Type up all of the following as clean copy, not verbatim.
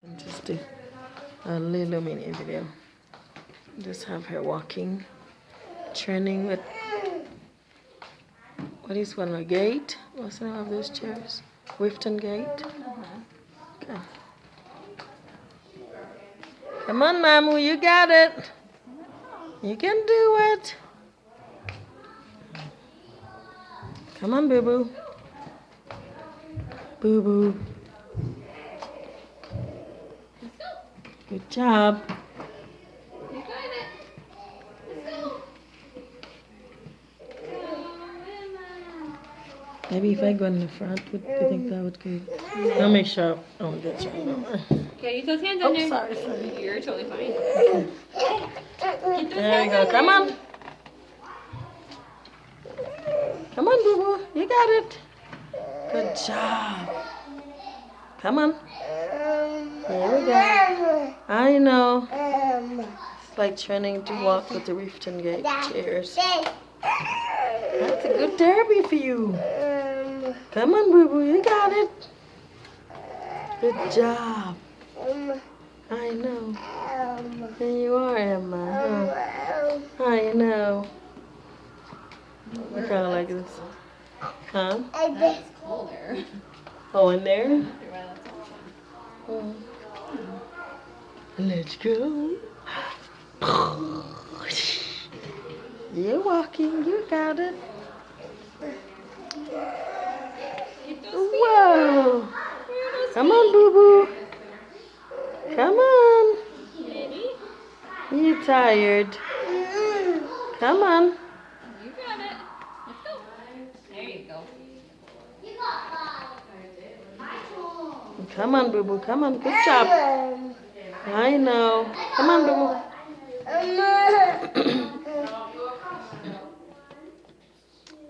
And just do a little mini video. Just have her walking, training with, what is one, a gate? What's the name of those chairs? Wifton Gate? Okay. Come on, Mamu, you got it. You can do it. Come on, Boo Boo. Boo Boo. Good job. You got it. Let's go. Maybe if I go in the front, would you think that would go? I'll make sure I don't get you over. Okay, use those hands Oh, in there. sorry. You're totally fine. Okay. Get those There we hands go. in Come there. on. Come on, Boo Boo. You got it. Good job. Come on. Here we go. I know. It's like training to walk with the Rifton Gate chairs. That's a good derby for you. Come on, Boo Boo. You got it. Good job. I know. There you are, Emma. Huh? I know. I kind of like this. Huh? It's cold there. Oh, in there? Oh. Let's go. You're walking. You got it. Whoa. Come on, Boo Boo. Come on. Baby, You're tired. Come on. you got it. Let's go. There you go. Come on, Boo Boo. Come on. Good job. I know. Come on, Boo Boo.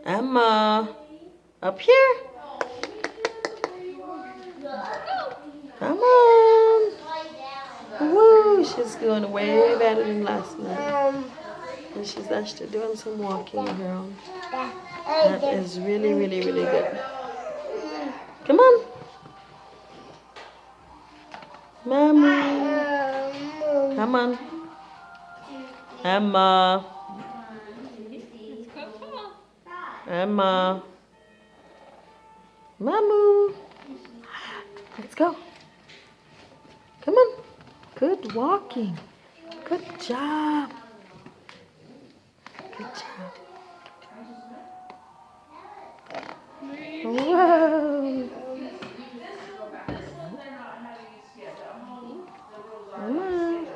Emma. Up here. Come on. Woo. She's doing way better than last night. And she's actually doing some walking of her own. That is really, really, really good. Come on. Mommy. Come on. Emma. Let's go, Paul. Emma. Mamu. Let's go. Come on. Good walking. Good job. Good job. Whoa. Come on.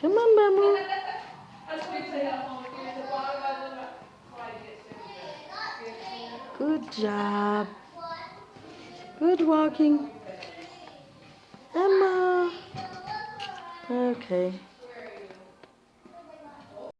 Come on, Mamu. Good job. Good walking. Emma. Okay.